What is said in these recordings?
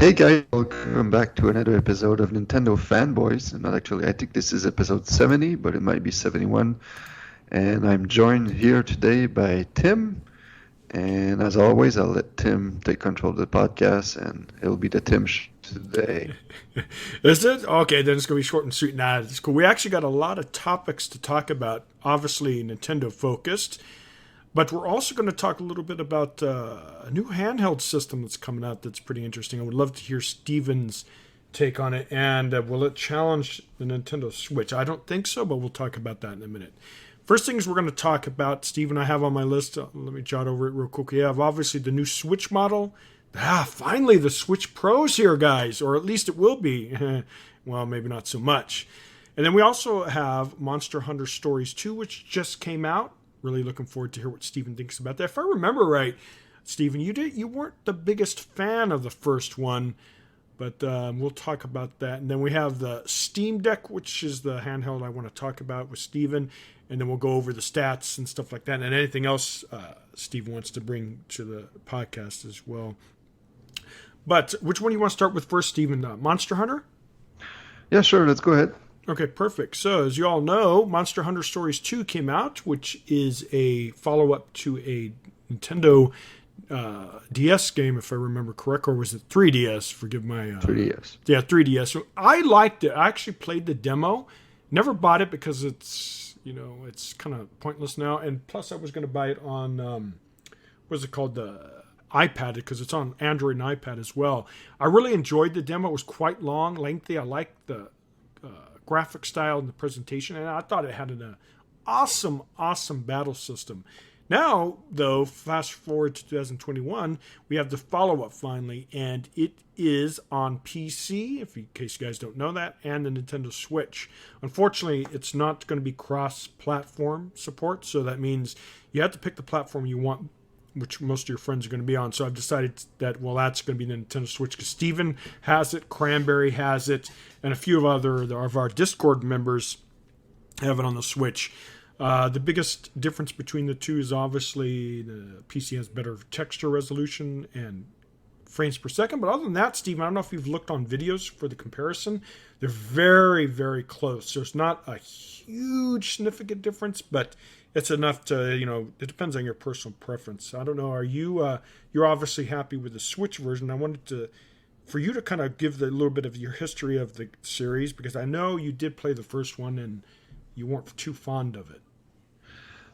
Hey guys, welcome back to another episode of Nintendo Fanboys. And not actually, I think this is episode 70, but it might be 71. And I'm joined here today by Tim. And as always, I'll let Tim take control of the podcast, and it'll be the Tim today. Is it? Okay, then it's going to be short and sweet. Nah, it's cool. We actually got a lot of topics to talk about, obviously Nintendo focused. But we're also going to talk a little bit about a new handheld system that's coming out that's pretty interesting. I would love to hear Steven's take on it. And will it challenge the Nintendo Switch? I don't think so, but we'll talk about that in a minute. First things we're going to talk about, Steven, I have on my list. Let me jot over it real quick. We have obviously the new Switch model. Finally the Switch Pro's here, guys. Or at least it will be. Well, maybe not so much. And then we also have Monster Hunter Stories 2, which just came out. Really looking forward to hear what Steven thinks about that. If I remember right, Steven, you weren't the biggest fan of the first one, but we'll talk about that. And then we have the Steam Deck, which is the handheld I want to talk about with Steven, and then we'll go over the stats and stuff like that, and anything else Steven wants to bring to the podcast as well. But which one do you want to start with first, Steven? Monster Hunter? Yeah, sure. Let's go ahead. Okay, perfect. So, as you all know, Monster Hunter Stories 2 came out, which is a follow-up to a Nintendo DS game, if I remember correct, or was it 3DS? Forgive my... 3DS. Yeah, 3DS. So I liked it. I actually played the demo. Never bought it because it's kind of pointless now. And plus, I was going to buy it on, what's it called, the iPad, because it's on Android and iPad as well. I really enjoyed the demo. It was quite long, lengthy. I liked the graphic style and the presentation, and I thought it had an awesome battle system. Now, though, fast forward to 2021, we have the follow-up finally, and it is on PC, in case you guys don't know that, and the Nintendo Switch. Unfortunately, it's not going to be cross-platform support, so that means you have to pick the platform you want, which most of your friends are going to be on. So I've decided that, well, that's going to be the Nintendo Switch because Steven has it, Cranberry has it, and a few of our Discord members have it on the Switch. The biggest difference between the two is obviously the PC has better texture resolution and frames per second. But other than that, Steven, I don't know if you've looked on videos for the comparison. They're very, very close. There's not a huge significant difference, but it's enough to, it depends on your personal preference. I don't know. Are you, you're obviously happy with the Switch version. I wanted for you to kind of give a little bit of your history of the series, because I know you did play the first one and you weren't too fond of it.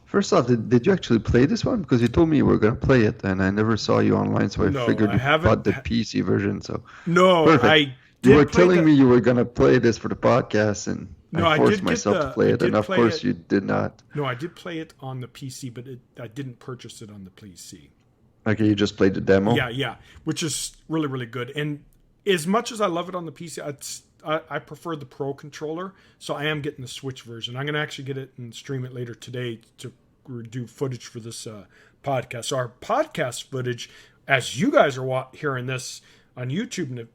First off, did you actually play this one? Because you told me you were going to play it, and I never saw you online, so I figured you bought the PC version. So no, perfect. You were telling me you were going to play this for the podcast, and I forced myself to play it, and of course you did not. No, I did play it on the PC, but I didn't purchase it on the PC. Okay, you just played the demo? Yeah, which is really, really good. And as much as I love it on the PC, I prefer the Pro controller, so I am getting the Switch version. I'm going to actually get it and stream it later today to do footage for this podcast. So our podcast footage, as you guys are hearing this on YouTube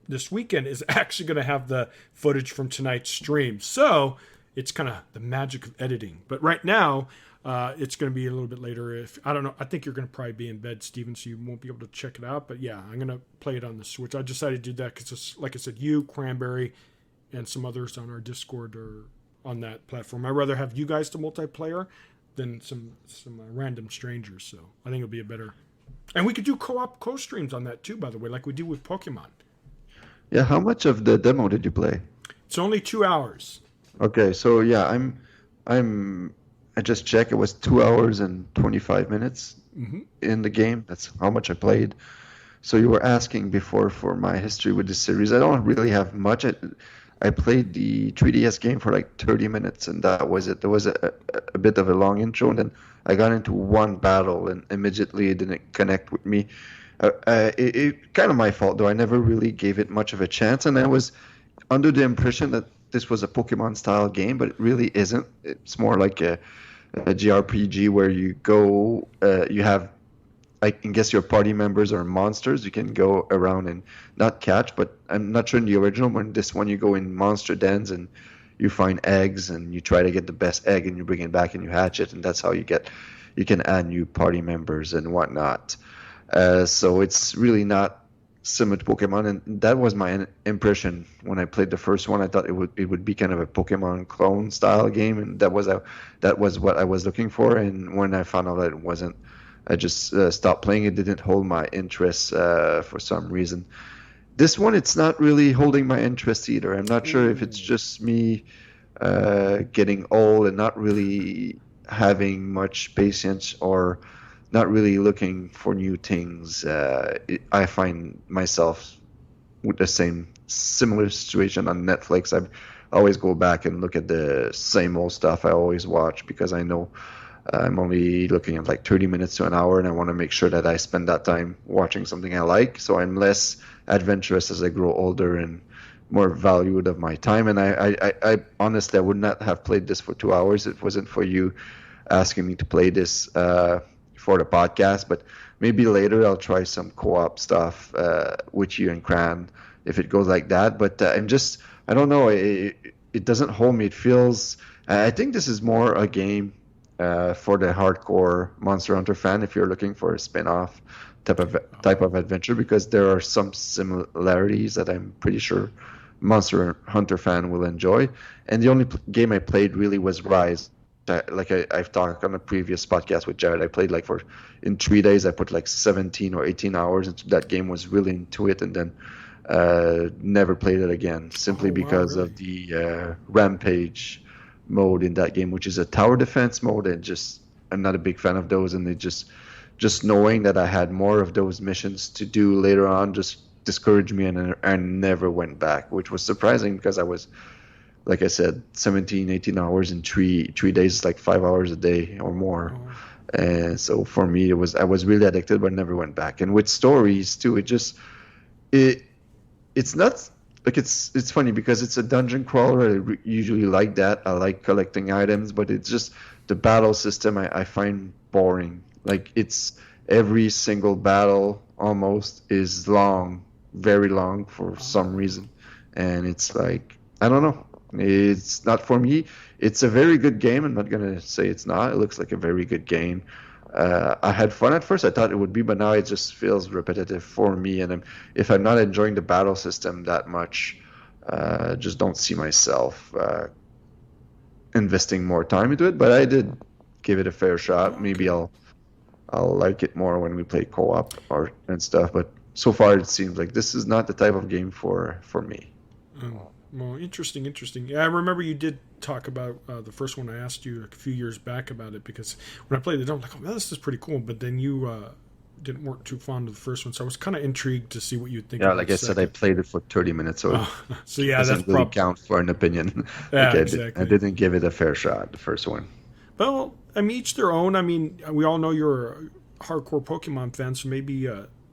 this weekend, is actually going to have the footage from tonight's stream. So it's kind of the magic of editing. But right now, it's going to be a little bit later. I don't know. I think you're going to probably be in bed, Steven, so you won't be able to check it out. But yeah, I'm going to play it on the Switch. I decided to do that because, like I said, you, Cranberry, and some others on our Discord are on that platform. I'd rather have you guys to multiplayer than some random strangers. So I think it'll be a better. And we could do co-streams on that too, by the way, like we do with Pokemon. Yeah, how much of the demo did you play? It's only 2 hours. Okay, so yeah, I just checked. It was 2 hours and 25 minutes in the game. That's how much I played. So you were asking before for my history with this series. I don't really have much. I played the 3DS game for like 30 minutes, and that was it. There was a bit of a long intro, and then I got into one battle, and immediately it didn't connect with me. It kind of my fault, though. I never really gave it much of a chance, and I was under the impression that this was a Pokemon-style game, but it really isn't. It's more like a JRPG where you go, you have, I guess your party members are monsters. You can go around and not catch, but I'm not sure in the original one. This one you go in monster dens and you find eggs and you try to get the best egg and you bring it back and you hatch it, and that's how you can add new party members and whatnot. So it's really not similar to Pokemon, and that was my impression when I played the first one. I thought it would be kind of a Pokemon clone style game, and that was what I was looking for. And when I found out that it wasn't, I just stopped playing. It didn't hold my interest for some reason. This one, it's not really holding my interest either. I'm not sure if it's just me getting old and not really having much patience, or not really looking for new things. I find myself with the similar situation on Netflix. I always go back and look at the same old stuff I always watch, because I know I'm only looking at like 30 minutes to an hour, and I want to make sure that I spend that time watching something I like. So I'm less adventurous as I grow older and more valued of my time. And I honestly, I would not have played this for 2 hours if it wasn't for you asking me to play this for the podcast. But maybe later I'll try some co-op stuff with you and Cran if it goes like that. But I don't know. It doesn't hold me. It feels. I think this is more a game for the hardcore Monster Hunter fan, if you're looking for a spin-off type of adventure, because there are some similarities that I'm pretty sure Monster Hunter fan will enjoy. And the only game I played really was Rise. I've talked on a previous podcast with Jared. I played in 3 days. I put like 17 or 18 hours into that game. Was really into it, and then never played it again, simply because of the rampage mode in that game, which is a tower defense mode, and just I'm not a big fan of those. And it just knowing that I had more of those missions to do later on just discouraged me, and I never went back, which was surprising, because I was, like I said, 17, 18 hours in three days, like 5 hours a day or more. And so for me, I was really addicted, but never went back. And with stories too, it's not like it's funny, because it's a dungeon crawler. I usually like that. I like collecting items, but it's just the battle system I find boring. Like, it's every single battle almost is long, very long for some reason. And it's like, I don't know. It's not for me. It's a very good game. I'm not going to say it's not. It looks like a very good game. I had fun at first. I thought it would be, but now it just feels repetitive for me. And if I'm not enjoying the battle system that much, just don't see myself investing more time into it. But I did give it a fair shot. Maybe I'll like it more when we play co-op and stuff. But so far, it seems like this is not the type of game for me. Well, interesting. Yeah, I remember you did talk about the first one. I asked you a few years back about it, because when I played it, I'm like, oh, man, this is pretty cool. But then you weren't too fond of the first one, so I was kind of intrigued to see what you'd think. Yeah, like I said, I played it for 30 minutes, so yeah, it doesn't really count for an opinion. Yeah, exactly. I didn't give it a fair shot, the first one. Well, I mean, each their own. I mean, we all know you're a hardcore Pokemon fan, so maybe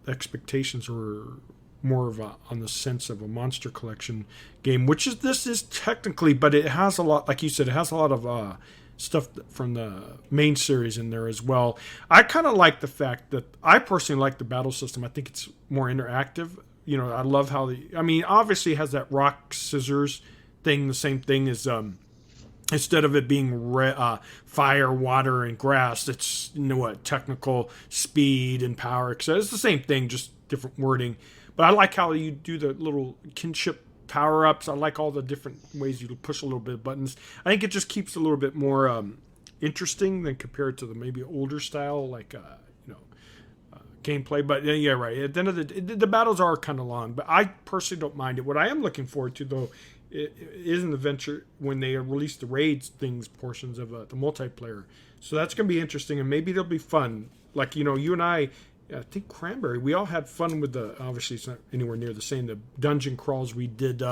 expectations were more of on the sense of a monster collection game, which this is technically, but it has a lot, like you said, it has a lot of stuff from the main series in there as well. I kind of like the fact that I personally like the battle system. I think it's more interactive. You know, I love how obviously it has that rock scissors thing, the same thing as instead of it being fire, water, and grass, it's technical speed and power. So it's the same thing, just different wording. But I like how you do the little kinship power-ups. I like all the different ways you push a little bit of buttons. I think it just keeps it a little bit more interesting than compared to the maybe older style, like gameplay. But yeah, right. At the end of the battles are kind of long, but I personally don't mind it. What I am looking forward to, though, is an adventure when they release the raids portions of the multiplayer. So that's going to be interesting, and maybe they'll be fun. Like, you and I think Cranberry, we all had fun with obviously it's not anywhere near the same, the dungeon crawls we did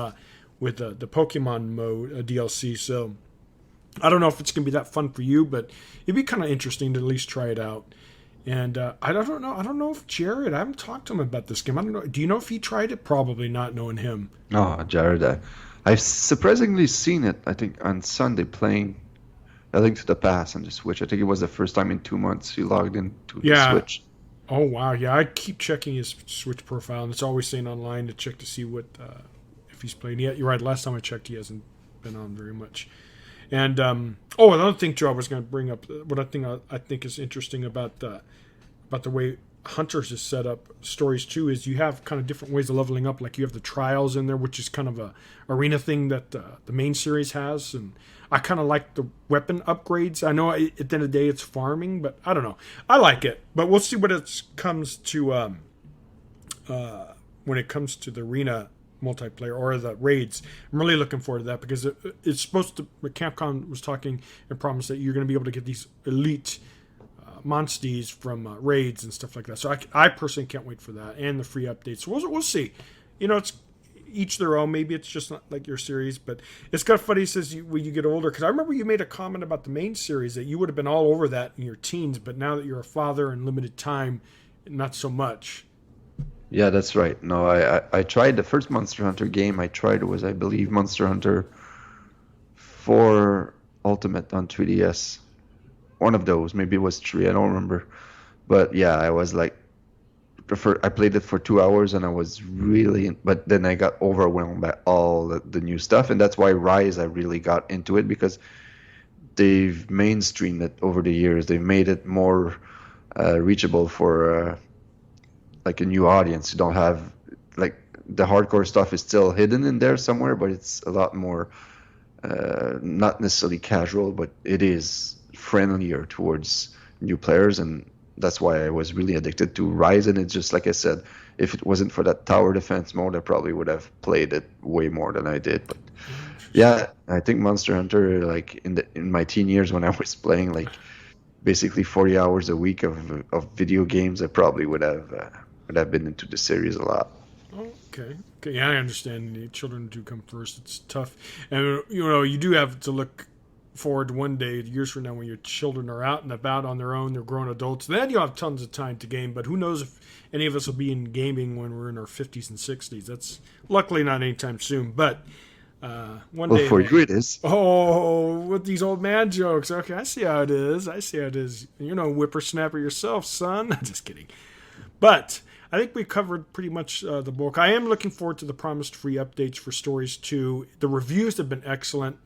with the Pokemon mode DLC. So I don't know if it's going to be that fun for you, but it'd be kind of interesting to at least try it out. And I don't know if Jared, I haven't talked to him about this game. I don't know. Do you know if he tried it? Probably not, knowing him. Oh, Jared, I've surprisingly seen it, I think, on Sunday playing A Link to the Past on the Switch. I think it was the first time in 2 months he logged into the Switch. Oh, wow. Yeah, I keep checking his Switch profile, and it's always saying online to check to see what if he's playing yet. You're right. Last time I checked, he hasn't been on very much. And, another thing, Joe, I was going to bring up, what I think is interesting about the way Hunters is set up, Stories 2, is you have kind of different ways of leveling up. Like you have the trials in there, which is kind of a arena thing that the main series has. And I kind of like the weapon upgrades. I know at the end of the day it's farming, but I don't know. I like it. But we'll see what it comes to when it comes to the arena multiplayer or the raids. I'm really looking forward to that because it's supposed to. Capcom was talking and promised that you're going to be able to get these elite monsties from raids and stuff like that. So I personally can't wait for that and the free updates. So we'll see. It's each their own. Maybe it's just not like your series, but it's kind of funny. He says when you get older, because I remember you made a comment about the main series that you would have been all over that in your teens, but now that you're a father and limited time, not so much. Yeah, that's right. No, I tried the first Monster Hunter game I tried was, I believe, Monster Hunter 4 Ultimate on 3DS. One of those, maybe it was 3, I don't remember. But yeah, I was like, I played it for 2 hours and I was really, but then I got overwhelmed by all the new stuff, and that's why Rise I really got into it, because they've mainstreamed it over the years. They've made it more reachable for like a new audience. You don't have like the hardcore stuff is still hidden in there somewhere, but it's a lot more not necessarily casual, but it is friendlier towards new players, and that's why I was really addicted to Rise. And it's just like I said, if it wasn't for that tower defense mode, I probably would have played it way more than I did. But yeah, I think Monster Hunter, like in my teen years when I was playing like basically 40 hours a week of video games, I probably would have been into the series a lot. Okay. Yeah, I understand. The children do come first. It's tough, and you do have to look forward to one day, years from now, when your children are out and about on their own, they're grown adults. Then you'll have tons of time to game. But who knows if any of us will be in gaming when we're in our 50s and 60s? That's luckily not anytime soon. But one day. For you it is. Oh, with these old man jokes. Okay, I see how it is. Whippersnapper yourself, son. Just kidding. But I think we covered pretty much the bulk. I am looking forward to the promised free updates for Stories 2. The reviews have been excellent.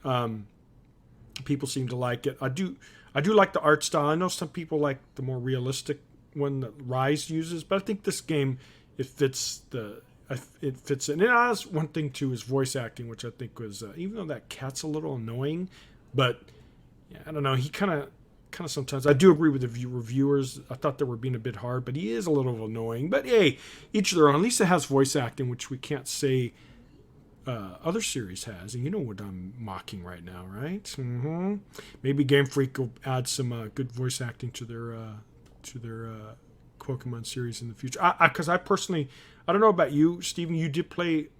People seem to like it. I do like the art style. I know some people like the more realistic one that Rise uses, but I think this game it fits in. And it has one thing too is voice acting, which I think was even though that cat's a little annoying, but yeah, I don't know. He kind of sometimes. I do agree with the reviewers. I thought they were being a bit hard, but he is a little annoying. But hey, each their own. At least it has voice acting, which we can't say other series has. And you know what I'm mocking right now, right? Mm-hmm. Maybe Game Freak will add some good voice acting to their Pokemon series in the future. Because I personally, I don't know about you, Steven. You did play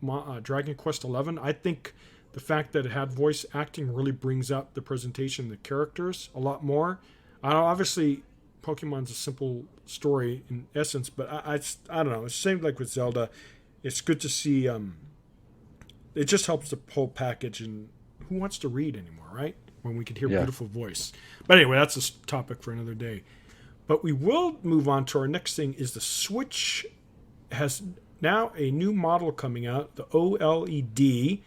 Dragon Quest XI. I think the fact that it had voice acting really brings out the presentation, the characters a lot more. Obviously, Pokemon's a simple story in essence, but I don't know. It's the same like with Zelda. It's good to see. It just helps the whole package, and who wants to read anymore, right? When we can hear beautiful voice. But anyway, that's a topic for another day. But we will move on to our next thing. Is the Switch has now a new model coming out, the OLED.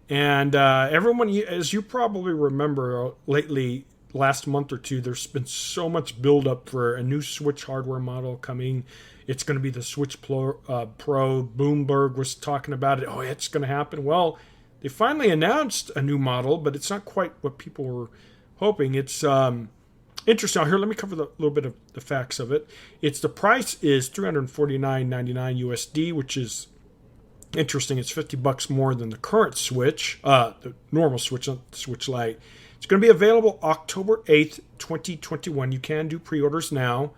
And everyone, as you probably remember lately, last month or two, there's been so much buildup for a new Switch hardware model coming. It's going to be the Switch Pro. Bloomberg was talking about it. Oh, it's going to happen. Well, they finally announced a new model, but it's not quite what people were hoping. It's interesting. Now, here, let me cover a little bit of the facts of it. The price is $349.99 USD, which is interesting. It's $50 more than the current Switch, the normal Switch, not the Switch Lite. It's going to be available October 8th, 2021. You can do pre-orders now.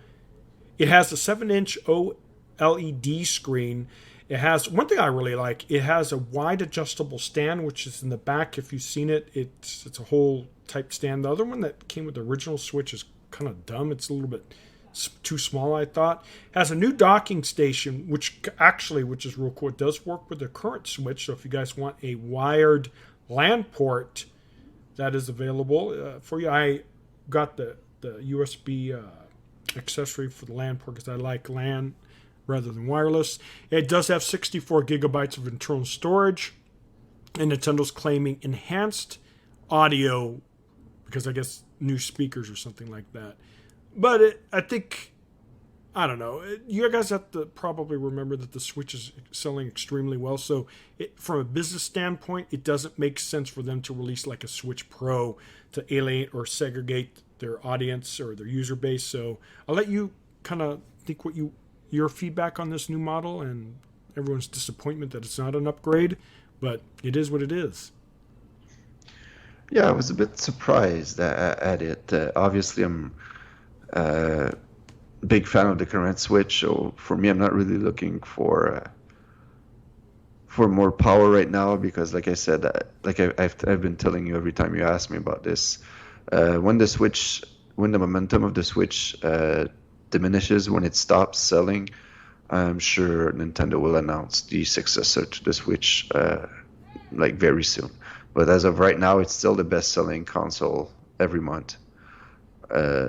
It has a 7-inch OLED screen. It has, one thing I really like, it has a wide adjustable stand, which is in the back. If you've seen it, it's a whole type stand. The other one that came with the original Switch is kind of dumb. It's a little bit too small, I thought. It has a new docking station, which is real cool. It does work with the current Switch, so if you guys want a wired LAN port, that is available for you. I got the USB accessory for the LAN port because I like LAN rather than wireless. It does have 64 gigabytes of internal storage, and Nintendo's claiming enhanced audio because I guess new speakers or something like that. But I think I don't know. You guys have to probably remember that the Switch is selling extremely well. So, from a business standpoint, it doesn't make sense for them to release like a Switch Pro to alienate or segregate their audience or their user base. So, I'll let you kind of think your feedback on this new model and everyone's disappointment that it's not an upgrade, but it is what it is. Yeah, I was a bit surprised at it. Obviously, I'm big fan of the current Switch, so for me, I'm not really looking for more power right now because, like I said, I've been telling you every time you ask me about this, when the momentum of the Switch diminishes, when it stops selling, I'm sure Nintendo will announce the successor to the Switch like very soon. But as of right now, it's still the best-selling console every month.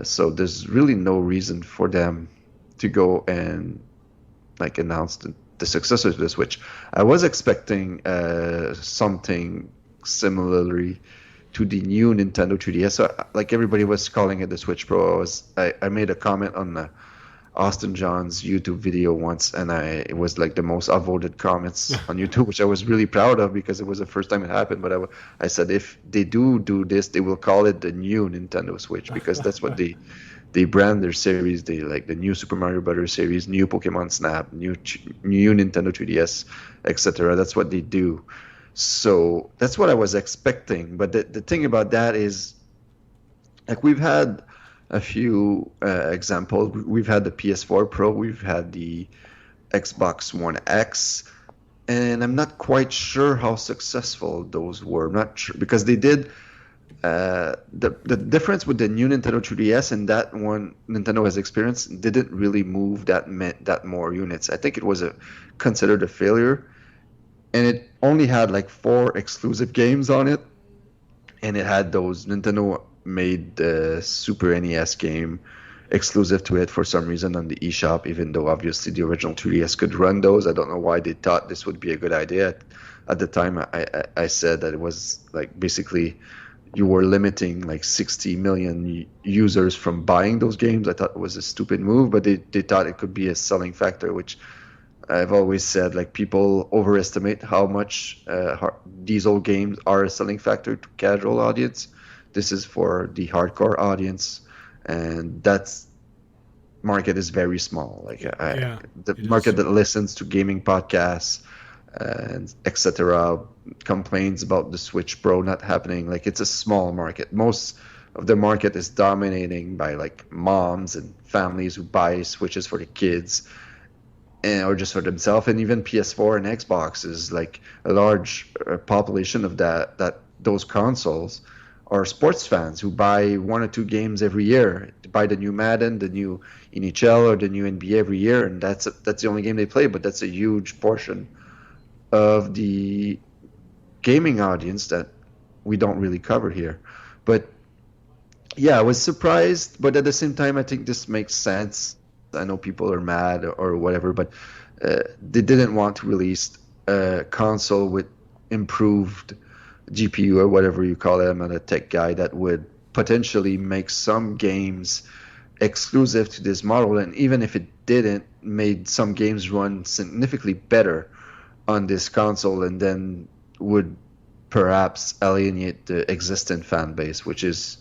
So there's really no reason for them to go and like announce the successor to the Switch. I was expecting something similarly to the new Nintendo 3DS. So, like everybody was calling it the Switch Pro. I made a comment on Austin John's YouTube video once, and it was like the most upvoted comments on YouTube, which I was really proud of because it was the first time it happened. But I said if they do this, they will call it the new Nintendo Switch because that's what they brand their series. They like the new Super Mario Brothers series, new Pokemon Snap, new Nintendo 3DS, etc. That's what they do. So that's what I was expecting. But the thing about that is, like we've had a few examples. We've had the PS4 Pro, we've had the Xbox One X, and I'm not quite sure how successful those were. I'm not sure because they did. The difference with the new Nintendo 3DS and that one Nintendo has experienced didn't really move that more units. I think it was considered a failure, and it only had like 4 exclusive games on it, and it had those Nintendo made the Super NES game exclusive to it for some reason on the eShop, even though obviously the original 3DS could run those. I don't know why they thought this would be a good idea. At the time, I said that it was like basically you were limiting like 60 million users from buying those games. I thought it was a stupid move, but they thought it could be a selling factor, which I've always said, like people overestimate how much these old games are a selling factor to casual audience. This is for the hardcore audience, and that's market is very small. Like the market that listens to gaming podcasts and etc. complains about the Switch Pro not happening. Like it's a small market. Most of the market is dominating by like moms and families who buy Switches for the kids or just for themselves, and even PS4 and Xbox is like a large population of those consoles are sports fans who buy 1 or 2 games every year. They buy the new Madden, the new NHL, or the new NBA every year, and that's the only game they play. But that's a huge portion of the gaming audience that we don't really cover here. But yeah, I was surprised, but at the same time, I think this makes sense. I know people are mad or whatever, but they didn't want to release a console with improved GPU or whatever you call it. I'm not a tech guy. That would potentially make some games exclusive to this model, and even if it didn't, made some games run significantly better on this console, and then would perhaps alienate the existing fan base, which is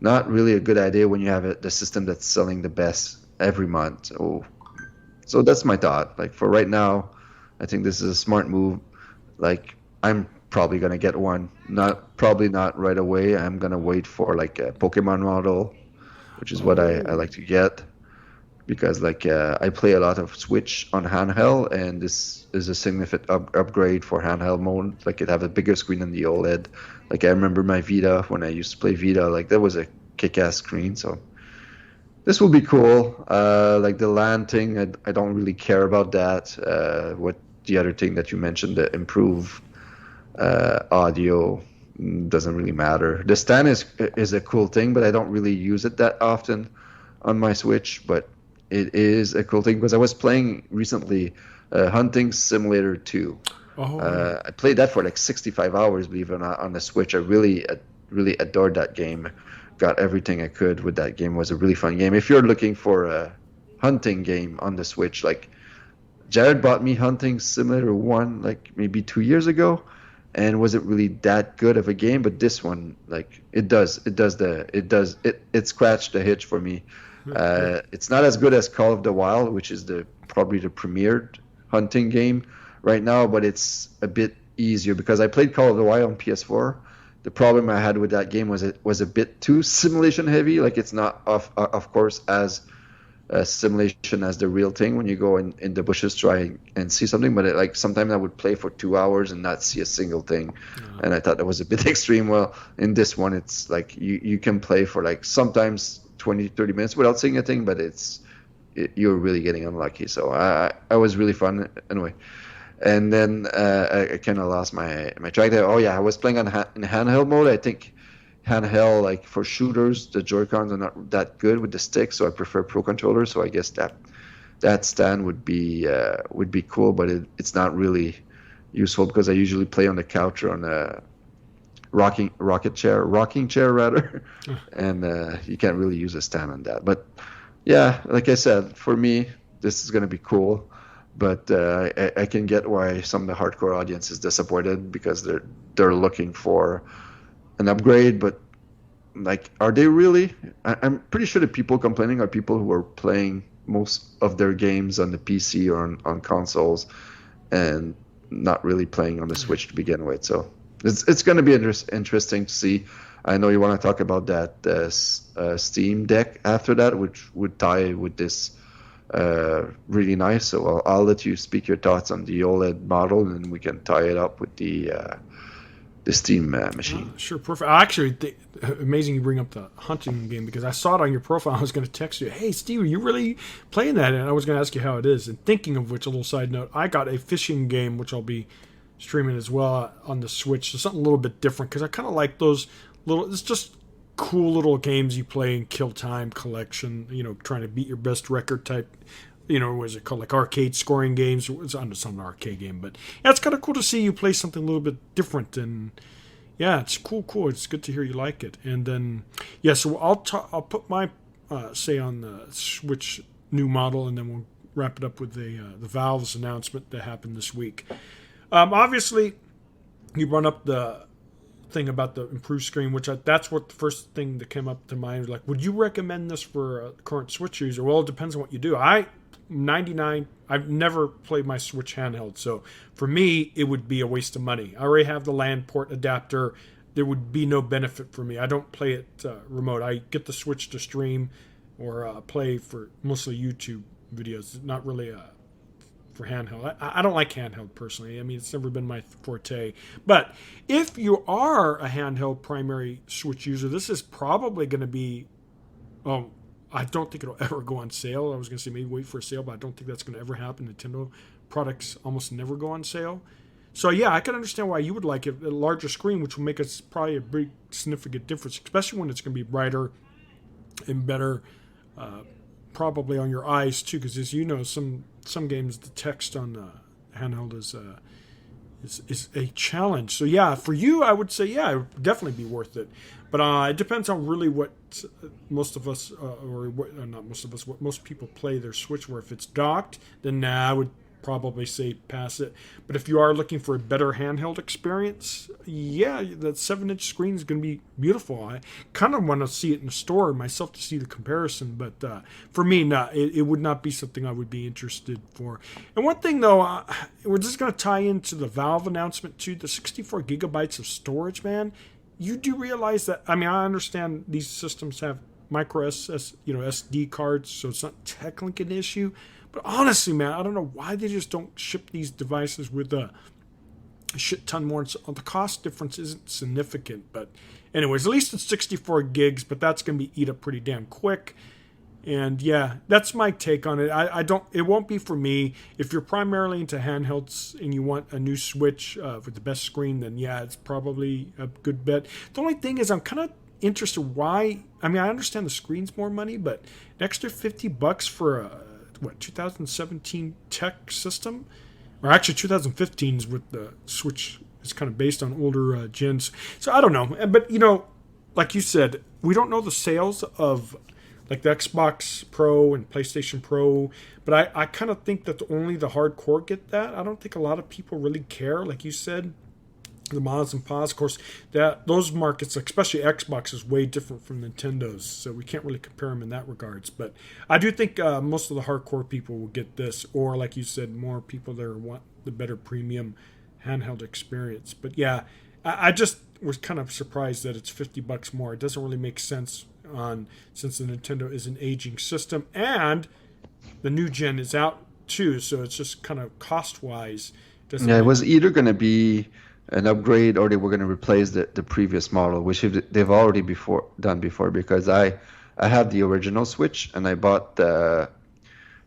not really a good idea when you have the system that's selling the best every month. So that's my thought. Like for right now, I think this is a smart move. Like I'm probably gonna get one. Probably not right away. I'm gonna wait for like a Pokemon model, which is what I like to get, because like I play a lot of Switch on handheld, and this is a significant upgrade for handheld mode. Like it have a bigger screen than the OLED. Like I remember my Vita, when I used to play Vita, like that was a kick-ass screen. So this will be cool. Like the LAN thing, I don't really care about that. What the other thing that you mentioned, the improve audio, doesn't really matter. The stand is a cool thing, but I don't really use it that often on my Switch. But it is a cool thing because I was playing recently Hunting Simulator 2. I played that for like 65 hours, believe it or not, on the Switch. I really adored that game. Got everything I could with that game. It was a really fun game. If you're looking for a hunting game on the Switch. Like Jared bought me Hunting Simulator 1 like maybe 2 years ago, and wasn't really that good of a game. But this one, like it scratched the hitch for me. It's not as good as Call of the Wild, which is probably the premiered hunting game right now, but it's a bit easier because I played Call of the Wild on PS4. The problem I had with that game was it was a bit too simulation heavy. Like it's not of course as simulation as the real thing when you go in the bushes try and see something, but like sometimes I would play for 2 hours and not see a single thing, and I thought that was a bit extreme. Well, in this one it's like you can play for like sometimes 20-30 minutes without seeing a thing, but you're really getting unlucky. So I was really fun anyway. And then I kind of lost my track there. Oh yeah, I was playing in handheld mode. I think handheld, like for shooters, the Joy-Cons are not that good with the stick, so I prefer Pro Controller. So I guess that stand would be cool, but it's not really useful because I usually play on the couch or on a rocking chair rather, and you can't really use a stand on that. But yeah, like I said, for me, this is gonna be cool. But I can get why some of the hardcore audience is disappointed because they're looking for an upgrade. But like, are they really? I'm pretty sure the people complaining are people who are playing most of their games on the PC or on consoles and not really playing on the Switch to begin with. So it's going to be interesting to see. I know you want to talk about that Steam Deck after that, which would tie with this. Really nice. So I'll let you speak your thoughts on the OLED model, and we can tie it up with the Steam machine. Sure, perfect. Actually, amazing you bring up the hunting game because I saw it on your profile. I was going to text you, "Hey, Steve, are you really playing that?" And I was going to ask you how it is. And thinking of which, a little side note, I got a fishing game which I'll be streaming as well on the Switch. So something a little bit different because I kind of like those little. It's just cool little games you play in kill time collection, trying to beat your best record type, what is it called, like arcade scoring games. It's not an arcade game, but yeah, it's kind of cool to see you play something a little bit different, and yeah, it's cool. It's good to hear you like it. And then yeah, so I'll put my say on the Switch new model, and then we'll wrap it up with the Valve's announcement that happened this week. Obviously you brought up the thing about the improved screen, which that's what the first thing that came up to mind. Like, would you recommend this for a current Switch user? Well, it depends on what you do. I've never played my Switch handheld, so for me it would be a waste of money. I already have the LAN port adapter. There would be no benefit for me. I don't play it remote. I get the Switch to stream or play for mostly YouTube videos, not really for handheld. I don't like handheld personally. I mean, it's never been my forte. But if you are a handheld primary Switch user, this is probably going to be, I don't think it'll ever go on sale. I was going to say maybe wait for a sale, but I don't think that's going to ever happen. Nintendo products almost never go on sale. So yeah, I can understand why you would like it. A larger screen, which will make us probably a big significant difference, especially when it's going to be brighter and better, probably on your eyes too, because as you know, some games the text on the handheld is a challenge. So yeah, for you, I would say yeah, it would definitely be worth it. But it depends on really what most of us, not most of us, what most people play their Switch. Where if it's docked, then I would probably say pass it. But if you are looking for a better handheld experience, yeah, that 7-inch screen is going to be beautiful. I kind of want to see it in the store myself to see the comparison, but for me, no, it would not be something I would be interested for. And one thing though, we're just going to tie into the Valve announcement too, the 64 gigabytes of storage, man. You do realize that, I mean, I understand these systems have micro SD cards, so it's not technically an issue. But honestly, man, I don't know why they just don't ship these devices with a shit ton more. The cost difference isn't significant. But anyways, at least it's 64 gigs, but that's going to be eat up pretty damn quick. And yeah, that's my take on it. It won't be for me. If you're primarily into handhelds and you want a new Switch with the best screen, then yeah, it's probably a good bet. The only thing is I'm kind of interested why. I mean, I understand the screen's more money, but an extra $50 for a 2017 tech system, or actually 2015's with the Switch is kind of based on older gens. So I don't know, but like you said, we don't know the sales of like the Xbox Pro and PlayStation Pro. But I kind of think that only the hardcore get that. I don't think a lot of people really care, like you said. The mods and pods, of course, that those markets, especially Xbox, is way different from Nintendo's, so we can't really compare them in that regards. But I do think most of the hardcore people will get this, or like you said, more people that want the better premium handheld experience. But yeah, I just was kind of surprised that it's $50 more. It doesn't really make sense since the Nintendo is an aging system and the new gen is out too, so it's just kind of cost wise. Yeah, it was either going to be an upgrade or they were going to replace the previous model, which they've already done before, because I have the original Switch, and I bought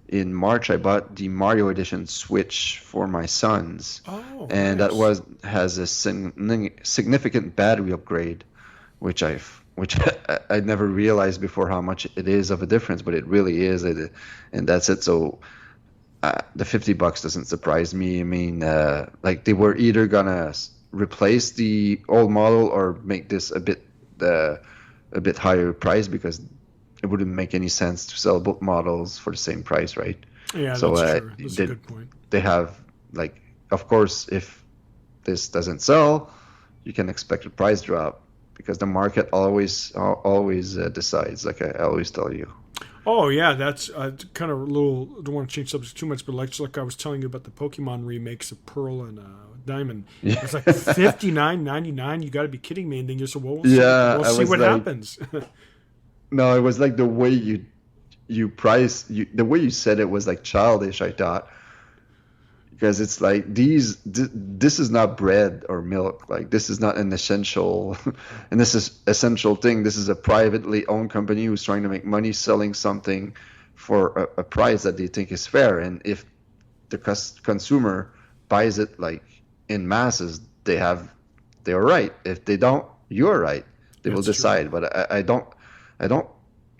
in March I bought the Mario Edition Switch for my sons. Oh, and nice. that has a significant battery upgrade, which I never realized before how much it is of a difference, but it really is, and that's it. So the $50 doesn't surprise me. I mean, like they were either gonna replace the old model or make this a bit higher price, because it wouldn't make any sense to sell both models for the same price, right? Yeah, so, that's true. That's a good point. They have, like, of course, if this doesn't sell, you can expect a price drop, because the market always decides, like I always tell you. Oh yeah, that's kind of a little. Don't want to change subjects too much, but like I was telling you about the Pokemon remakes of Pearl and Diamond. Yeah. It's like $59.99. You got to be kidding me! And then you said, "Well, we'll see what happens." No, it was like the way the way you said it was like childish, I thought, because it's like this is not bread or milk. Like, this is not an essential and this is essential thing. This is a privately owned company who's trying to make money selling something for a price that they think is fair. And if the consumer buys it like in masses, they're right. If they don't, you're right. They will decide. True. But I don't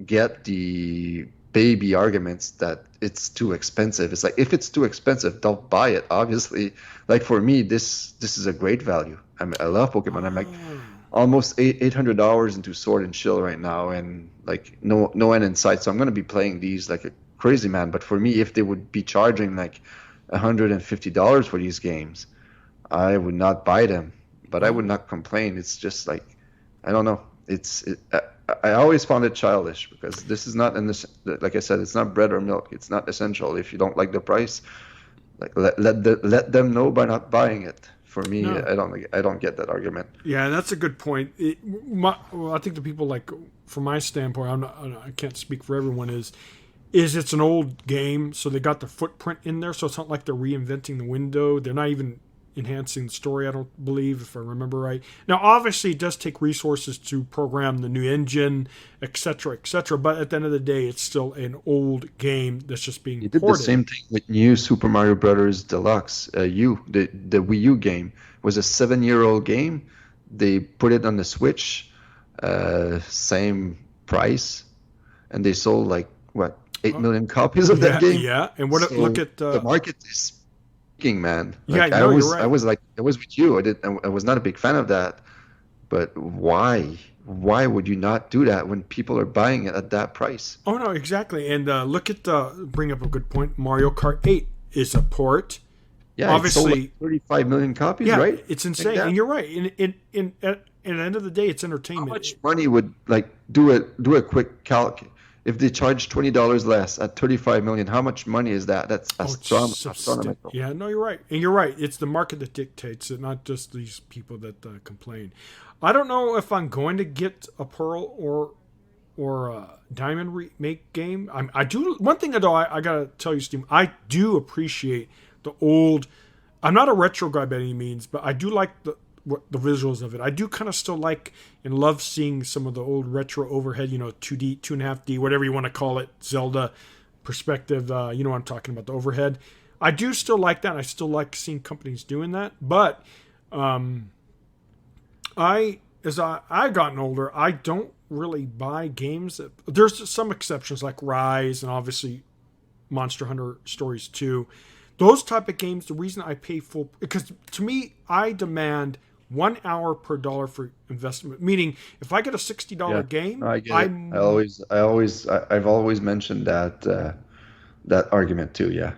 get the baby arguments that it's too expensive. It's like, if it's too expensive, don't buy it. Obviously, like for me, this is a great value. I love Pokemon. I'm like almost $800 into Sword and Shield right now, and like no end in sight. So I'm gonna be playing these like a crazy man. But for me, if they would be charging like $150 for these games, I would not buy them. But I would not complain. It's just like, I don't know. I always found it childish, because this is not like I said, it's not bread or milk. It's not essential. If you don't like the price, like let them know by not buying it. For me, no. I don't get that argument. Yeah, that's a good point. I think the people, like, from my standpoint, I can't speak for everyone, is it's an old game, so they got the footprint in there, so it's not like they're reinventing the window. They're not even enhancing the story, I don't believe, if I remember right. Now, obviously, it does take resources to program the new engine, etc., but at the end of the day, it's still an old game that's just being ported. They did the same thing with New Super Mario Brothers Deluxe. The Wii U game was a 7-year-old game. They put it on the Switch, same price, and they sold like, what, 8 million copies of that game? Yeah, and look at... the market is... man, like, yeah, you're right. I was with you. I was not a big fan of that, but why would you not do that when people are buying it at that price? Oh no, exactly. And bring up a good point. Mario Kart 8 is a port. Yeah, obviously, it sold like 35 million copies, right? It's insane, and you're right. At the end of the day, it's entertainment. How much money would, like, do a quick calc? If they charge $20 less at 35 million, how much money is that? That's astronomical. Yeah, no, you're right. And you're right. It's the market that dictates it, not just these people that complain. I don't know if I'm going to get a Pearl or a Diamond remake game. I do. One thing, though, I got to tell you, Steve, I do appreciate the old... I'm not a retro guy by any means, but I do like the visuals of it. I do kind of still like and love seeing some of the old retro overhead, 2D, 2.5D, whatever you want to call it, Zelda perspective. You know what I'm talking about, the overhead. I do still like that. I still like seeing companies doing that. But as I've gotten older, I don't really buy games. There's some exceptions like Rise and obviously Monster Hunter Stories 2. Those type of games, the reason I pay full... Because to me, I demand 1 hour per dollar for investment. Meaning, if I get a $60 Yeah, game, no, I get it. I'm I've always mentioned that argument too. Yeah,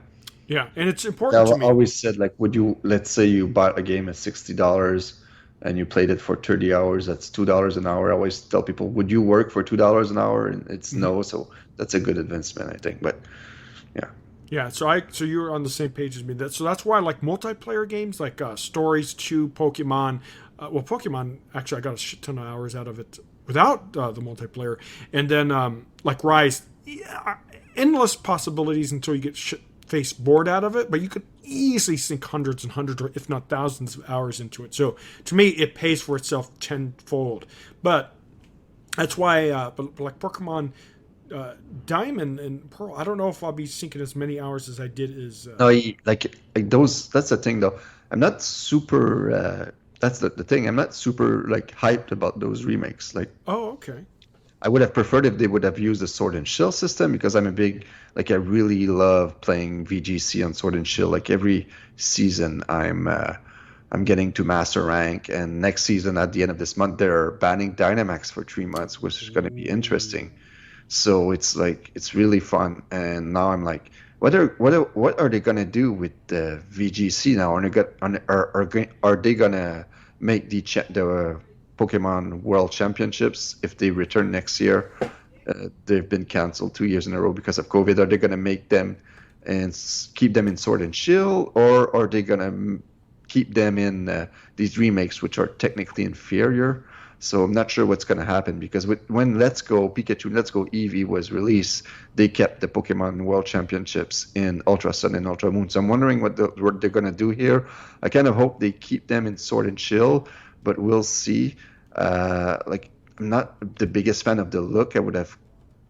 yeah, and it's I've important to me. always said like, would you? Let's say you bought a game at $60 and you played it for 30 hours. That's $2 an hour. I always tell people, would you work for $2 an hour? And it's Mhm. no. So that's a good investment, I think. But yeah, Yeah, so you're on the same page as me. So that's why I like multiplayer games like Stories 2, Pokemon. Pokemon actually I got a shit ton of hours out of it without the multiplayer, and then like Rise, yeah, endless possibilities until you get shit face bored out of it. But you could easily sink hundreds and hundreds, or if not thousands, of hours into it. So to me, it pays for itself tenfold. But that's why, but like Pokemon Diamond and Pearl, I don't know if I'll be sinking as many hours as I did as. no, like those. That's the thing, though. I'm not super. That's the thing. I'm not super like hyped about those remakes. Like Oh, okay. I would have preferred if they would have used the Sword and Shield system because I'm a big like I really love playing VGC on Sword and Shield. Like every season, I'm getting to master rank, and next season at the end of this month, they're banning Dynamax for 3 months, which is going to be Ooh. interesting. So it's like it's really fun, and now I'm like, what are they gonna do with the VGC now? Are they gonna make the Pokemon World Championships if they return next year? They've been canceled 2 years in a row because of COVID. Are they gonna make them and keep them in Sword and Shield, or are they gonna keep them in these remakes, which are technically inferior? So I'm not sure what's going to happen because when Let's Go Pikachu, Let's Go Eevee was released, they kept the Pokemon World Championships in Ultra Sun and Ultra Moon. So I'm wondering what they're going to do here. I kind of hope they keep them in Sword and Shield, but we'll see. Like I'm not the biggest fan of the look. I would have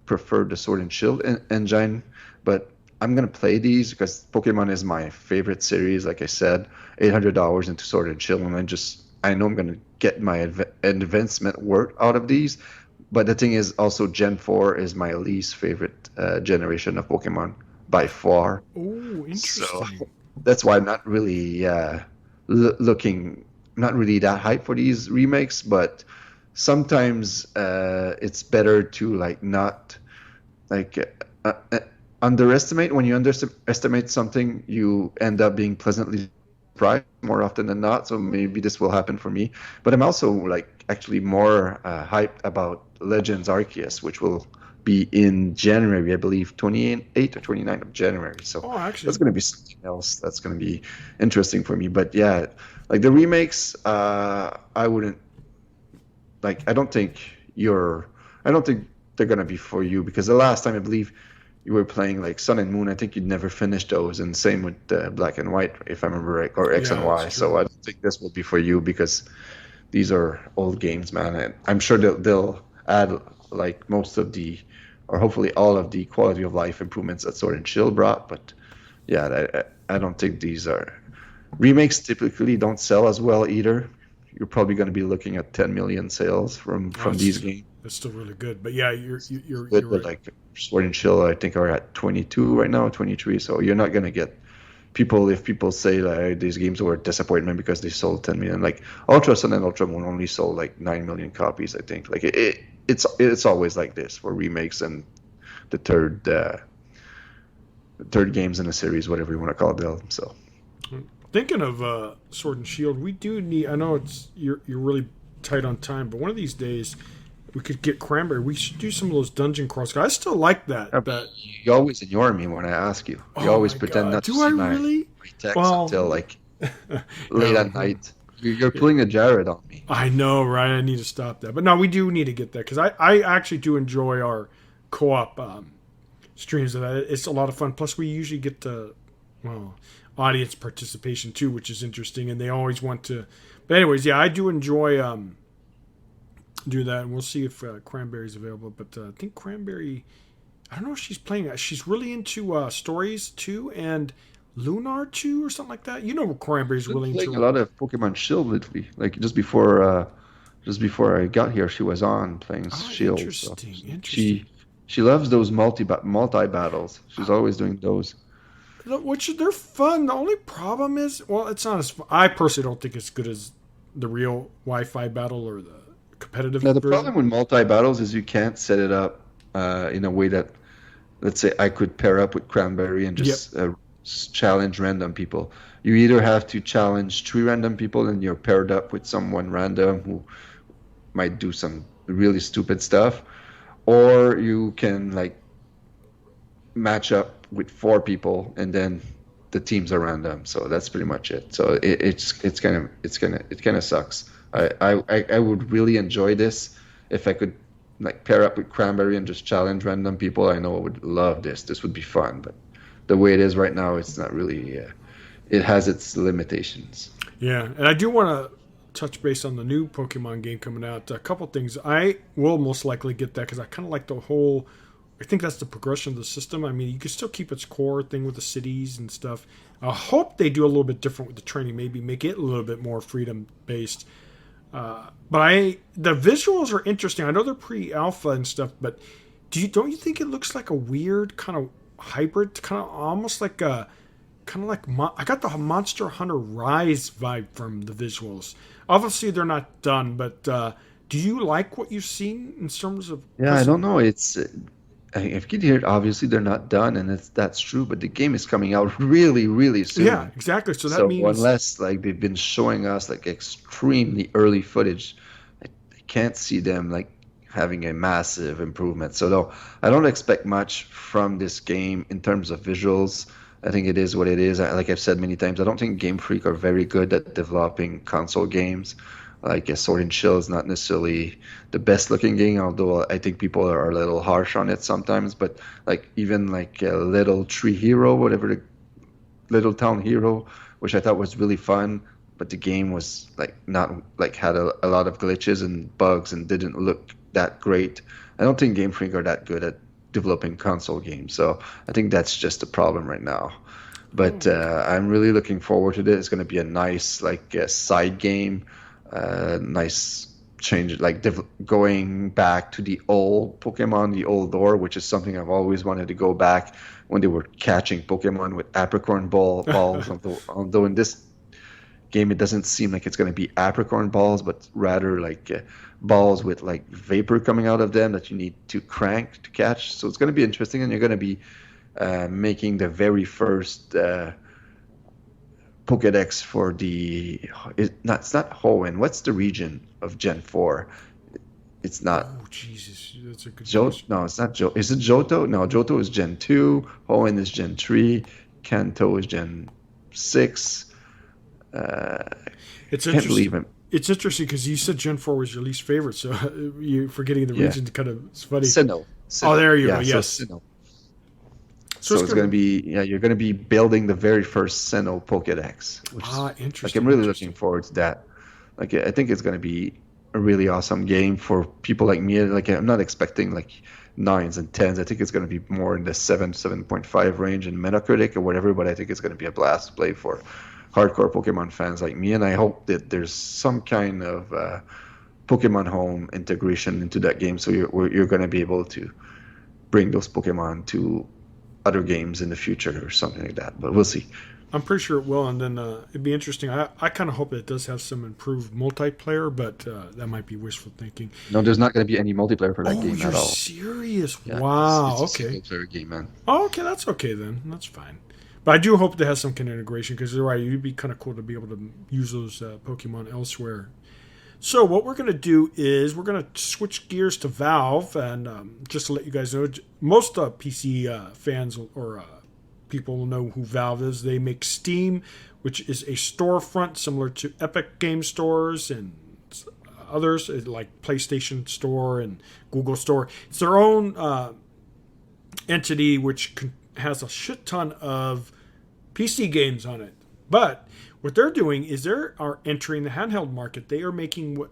preferred the Sword and Shield engine, but I'm gonna play these because Pokemon is my favorite series. Like I said, $800 into Sword and Shield, and I know I'm gonna get my investment worth out of these. But the thing is, also Gen 4 is my least favorite generation of Pokemon by far. Oh, So interesting. that's why I'm not really looking, not really that hyped for these remakes. But sometimes it's better to like not like underestimate. When you underestimate something, you end up being pleasantly surprised more often than not. So maybe this will happen for me. But I'm also like actually more hyped about Legends Arceus, which will be in January, I believe, 28th or 29th of January. So Oh, that's actually, going to be something else that's going to be interesting for me. But yeah, like the remakes, I wouldn't like. I don't think they're going to be for you because the last time I believe you were playing like Sun and Moon, I think you'd never finished those, and same with Black and White, if I remember right, or X and yeah, it's Y. So I true. don't think this will be for you because these are old games, man. And I'm sure they'll add like most of the, or hopefully all of the quality of life improvements that Sword and Shield brought. But yeah, I don't think these are remakes. Typically, don't sell as well either. You're probably going to be looking at 10 million sales Oh, from these games. it's still really good. But yeah, you're Good, but right. like Sword and Shield, I think are at 22 right now, 23. So you're not gonna get people if people say like these games were a disappointment because they sold 10 million. Like Ultra Sun and Ultra Moon only sold like 9 million copies, I think. Like it's always like this for remakes and the third games in a series, whatever you want to call them. So Thinking of Sword and Shield, we do need. I know it's you're really tight on time, but one of these days we could get Cranberry. We should do some of those dungeon crawls. I still like that. That you always ignore me when I ask you. You oh always my pretend god, not to do I see really? my text Well, until like late yeah, at night. You're pulling a Jared on me. I know, right? I need to stop that. But no, we do need to get that because I actually do enjoy our co-op streams of that. It's a lot of fun. Plus, we usually get the well audience participation too, which is interesting, and they always want to. But anyways, yeah, I do enjoy do that, and we'll see if Cranberry's available. But I think Cranberry, I don't know if she's playing. She's really into Stories 2 and Lunar 2 or something like that. You know, Cranberry's Been really playing a into. lot of Pokemon Shield lately. Like just before I got here, she was on playing Oh, Shield. So interesting, interesting. she loves those multi battles. She's always doing those. Which they're fun. The only problem is, well, it's not as. I personally don't think it's good as the real Wi-Fi battle or the competitive Now, the version? problem with multi-battles is you can't set it up in a way that, let's say, I could pair up with Cranberry and Yep. just challenge random people. You either have to challenge three random people and you're paired up with someone random who might do some really stupid stuff, or you can like match up with four people and then the teams are random. So that's pretty much it. So it kind of sucks. I would really enjoy this if I could like pair up with Cranberry and just challenge random people. I know I would love this. This would be fun, but the way it is right now, it's not really. It has its limitations. Yeah, and I do want to touch base on the new Pokemon game coming out. A couple things. I will most likely get that because I kind of like the whole. I think that's the progression of the system. I mean, you can still keep its core thing with the cities and stuff. I hope they do a little bit different with the training. Maybe make it a little bit more freedom based. But the visuals are interesting. I know they're pre-alpha and stuff, but don't you think it looks like a weird kind of hybrid, kind of almost like a I got the Monster Hunter Rise vibe from the visuals. Obviously, they're not done, but do you like what you've seen in terms of? Yeah, I don't know. It's if you can hear it, obviously they're not done, and that's true. But the game is coming out really, really soon. Yeah, exactly. So that means unless like they've been showing us like extremely early footage, I can't see them like having a massive improvement. So no, I don't expect much from this game in terms of visuals. I think it is what it is. Like I've said many times, I don't think Game Freak are very good at developing console games. Like Sword and Shield is not necessarily the best looking game, although I think people are a little harsh on it sometimes. But like even like Little Tree Hero, whatever, the Little Town Hero, which I thought was really fun, but the game was like not like had a lot of glitches and bugs and didn't look that great. I don't think Game Freak are that good at developing console games, so I think that's just a problem right now. But I'm really looking forward to this. It's going to be a nice like side game. Nice change, like going back to the old Pokemon, the old lore, which is something I've always wanted to go back when they were catching Pokemon with apricorn balls. although in this game, it doesn't seem like it's going to be apricorn balls, but rather like balls with like vapor coming out of them that you need to crank to catch. So it's going to be interesting, and you're going to be making the very first Pokedex for it's not Hoenn. What's the region of Gen 4? It's not. Oh Jesus, that's a good Johto. question. No, it's not Johto. Is it Johto? No, Johto is Gen 2. Hoenn is Gen 3. Kanto is Gen 6. It's Can't believe interesting. it. It's interesting because you said Gen 4 was your least favorite, so you're forgetting the Yeah. region. Kind of it's funny. Sinnoh. Oh, there you go. Yeah, Yes. so Sinnoh. So So it's going to be, you're going to be building the very first Sinnoh Pokedex, which is, like, interesting. I'm really looking forward to that. Like, I think it's going to be a really awesome game for people like me. Like, I'm not expecting like 9s and 10s. I think it's going to be more in the 7.5 range in Metacritic or whatever, but I think it's going to be a blast to play for hardcore Pokemon fans like me. And I hope that there's some kind of Pokemon Home integration into that game, so you're going to be able to bring those Pokemon to other games in the future or something like that, but we'll see. I'm pretty sure it will, and then it'd be interesting. I kind of hope it does have some improved multiplayer, but that might be wishful thinking. No, there's not going to be any multiplayer for that game You're at all. serious? Yeah, Wow. it's a Okay. single-player game, man. Oh, okay. That's okay then. That's fine. But I do hope it has some kind of integration because you're right. It'd be kind of cool to be able to use those Pokemon elsewhere. So what we're going to do is we're going to switch gears to Valve, and just to let you guys know, most PC fans or people will know who Valve is. They make Steam, which is a storefront similar to Epic Game Stores and others like PlayStation Store and Google Store. It's their own entity which has a shit ton of PC games on it, but what they're doing is they are entering the handheld market. They are making what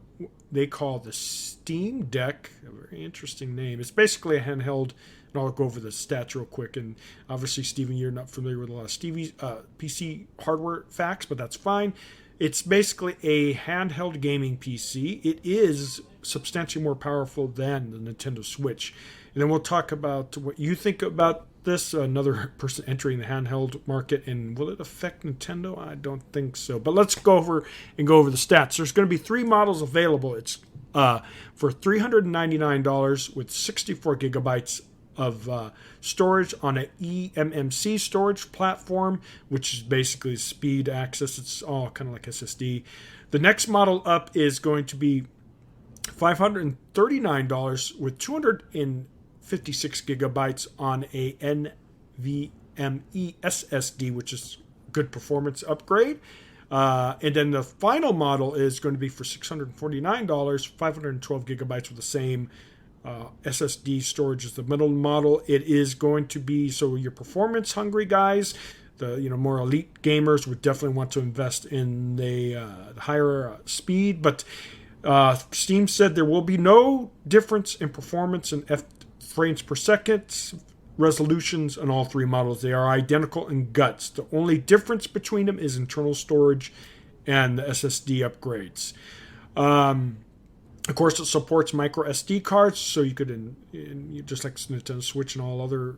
they call the Steam Deck, a very interesting name. It's basically a handheld, and I'll go over the stats real quick. And obviously, Steven, you're not familiar with a lot of Stevie's PC hardware facts, but that's fine. It's basically a handheld gaming PC. It is substantially more powerful than the Nintendo Switch. And then we'll talk about what you think about this. Another person entering the handheld market, and will it affect Nintendo? I don't think so. But let's go over the stats. There's going to be 3 models available. It's for $399 with 64 gigabytes of storage on an eMMC storage platform, which is basically speed access. It's all kind of like SSD. The next model up is going to be $539 with 256 gigabytes on a NVMe SSD, which is good performance upgrade. And then the final model is going to be for $649, 512 gigabytes with the same SSD storage as the middle model. It is going to be, so your performance hungry guys, the more elite gamers would definitely want to invest in the higher speed. But Steam said there will be no difference in performance in frames per second resolutions on all 3 models. They are identical in guts. The only difference between them is internal storage and the SSD upgrades. Of course, it supports micro SD cards, so you could, just like Nintendo Switch and all other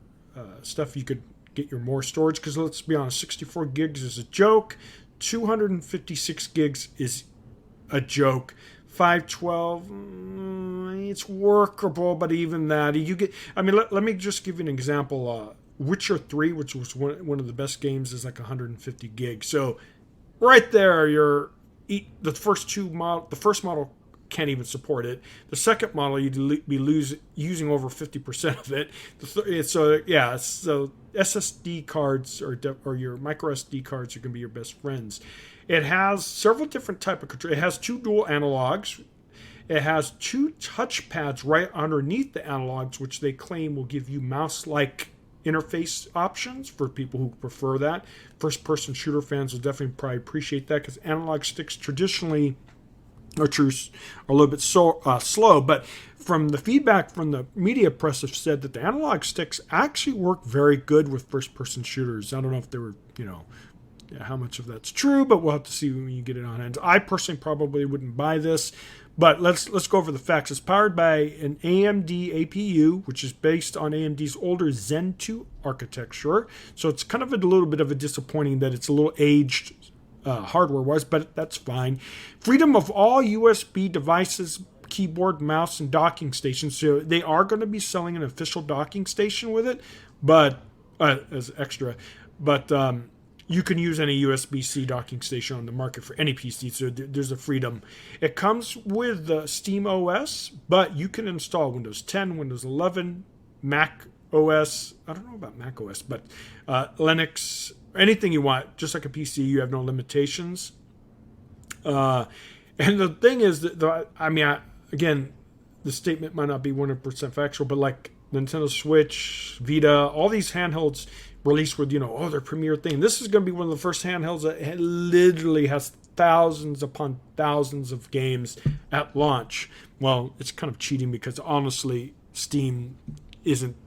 stuff, you could get your more storage. Because let's be honest, 64 gigs is a joke. 256 gigs is a joke. 512, it's workable, but even that, you get. I mean, let me just give you an example. Witcher 3, which was one of the best games, is like 150 gigs. So, right there, the first model can't even support it. The second model, you'd be using over 50% of it. So SSD cards or your micro SD cards are going to be your best friends. It has several different type of control. It has 2 dual analogs. It has 2 touch pads right underneath the analogs, which they claim will give you mouse-like interface options for people who prefer that. First-person shooter fans will definitely probably appreciate that, because analog sticks traditionally are a little bit slow. But from the feedback from the media press have said that the analog sticks actually work very good with first-person shooters. I don't know if they were, how much of that's true, but we'll have to see when you get it on hand. I personally probably wouldn't buy this, but let's go over the facts. It's powered by an AMD APU, which is based on AMD's older Zen 2 architecture. So it's kind of a little bit of a disappointing that it's a little aged hardware-wise, but that's fine. Freedom of all USB devices, keyboard, mouse, and docking stations. So they are going to be selling an official docking station with it, but as extra. But you can use any USB-C docking station on the market for any PC, so there's a freedom. It comes with Steam OS, but you can install Windows 10, Windows 11, Mac OS. I don't know about Mac OS, but Linux, anything you want. Just like a PC, you have no limitations. And the thing is that, again, the statement might not be 100% factual, but like Nintendo Switch, Vita, all these handhelds released with, their premier thing. This is going to be one of the first handhelds that literally has thousands upon thousands of games at launch. Well, it's kind of cheating because honestly, Steam isn't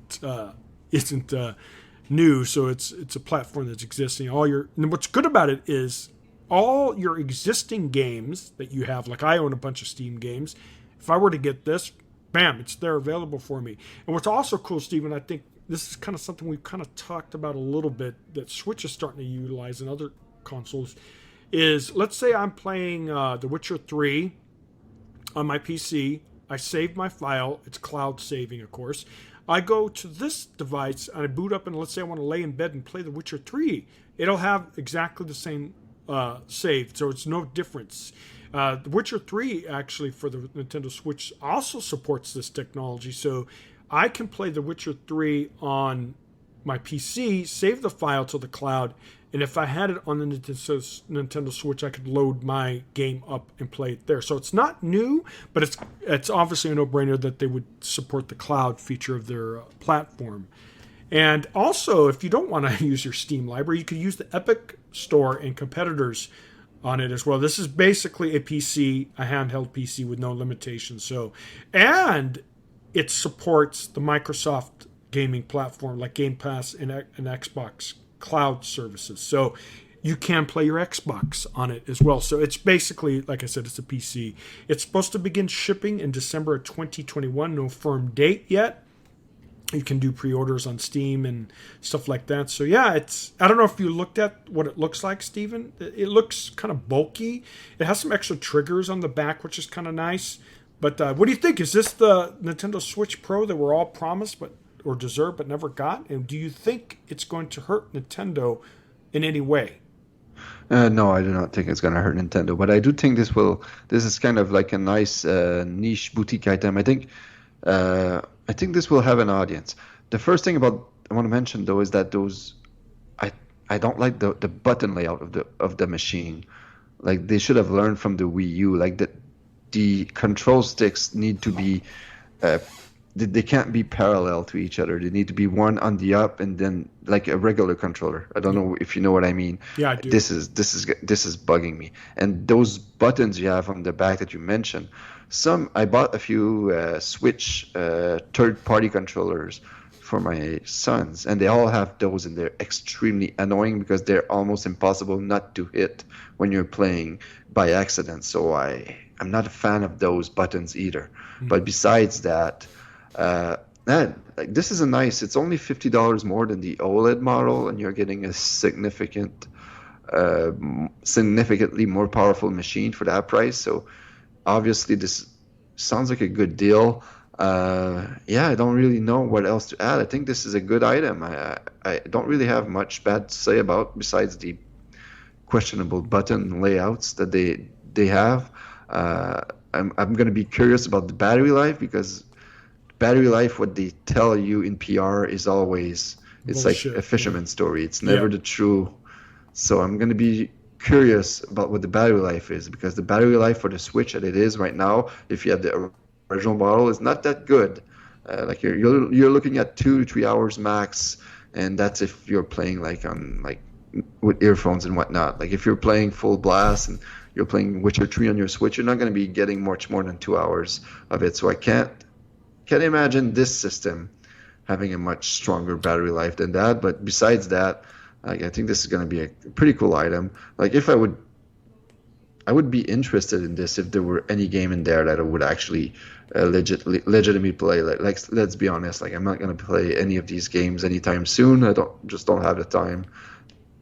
new, so it's a platform that's existing. And what's good about it is all your existing games that you have. Like I own a bunch of Steam games. If I were to get this, bam, it's there available for me. And what's also cool, Steven, I think this is kind of something we've kind of talked about a little bit that Switch is starting to utilize in other consoles, is let's say I'm playing The Witcher 3 on my PC. I save my file. It's cloud saving, of course. I go to this device and I boot up, and let's say I want to lay in bed and play The Witcher 3. It'll have exactly the same save, so it's no difference. The Witcher 3, actually, for the Nintendo Switch also supports this technology, so I can play The Witcher 3 on my PC, save the file to the cloud, and if I had it on the Nintendo Switch, I could load my game up and play it there. So it's not new, but it's obviously a no-brainer that they would support the cloud feature of their platform. And also, if you don't want to use your Steam library, you could use the Epic Store and competitors on it as well. This is basically a PC, a handheld PC with no limitations. And it supports the Microsoft gaming platform like Game Pass and Xbox cloud services. So you can play your Xbox on it as well. So it's basically, like I said, it's a PC. It's supposed to begin shipping in December of 2021. No firm date yet. You can do pre-orders on Steam and stuff like that. So yeah, I don't know if you looked at what it looks like, Steven. It looks kind of bulky. It has some extra triggers on the back, which is kind of nice. But what do you think? Is this the Nintendo Switch Pro that we're all promised or deserved but never got? And do you think it's going to hurt Nintendo in any way? No, I do not think it's going to hurt Nintendo, but I do think this is kind of like a nice niche boutique item. I think this will have an audience. The first thing I want to mention though is that I don't like the button layout of the machine. Like they should have learned from the Wii U. Like the control sticks need to be they can't be parallel to each other. They need to be one on the up and then like a regular controller. I don't know if you know what I mean. Yeah, I do. This is bugging me. And those buttons you have on the back that you mentioned, I bought a few Switch third-party controllers for my sons, and they all have those, and they're extremely annoying because they're almost impossible not to hit when you're playing by accident. So I'm not a fan of those buttons either. Mm-hmm. But besides that, this is it's only $50 more than the OLED model, and you're getting a significantly more powerful machine for that price. So obviously this sounds like a good deal. I don't really know what else to add. I think this is a good item. I don't really have much bad to say about besides the questionable button layouts that they have. I'm going to be curious about the battery life, because battery life, what they tell you in PR is always bullshit. Like a fisherman's story. It's never the true. So I'm going to be curious about what the battery life is, because the battery life for the Switch that it is right now, if you have the original model, is not that good. Like you're looking at 2 to 3 hours max, and that's if you're playing with earphones and whatnot. Like if you're playing full blast and you're playing Witcher 3 on your Switch, you're not going to be getting much more than 2 hours of it. So I can't imagine this system having a much stronger battery life than that. But besides that, I think this is going to be a pretty cool item. Like if I would be interested in this if there were any game in there that I would actually legitimately play. Like let's be honest, like I'm not going to play any of these games anytime soon. I don't have the time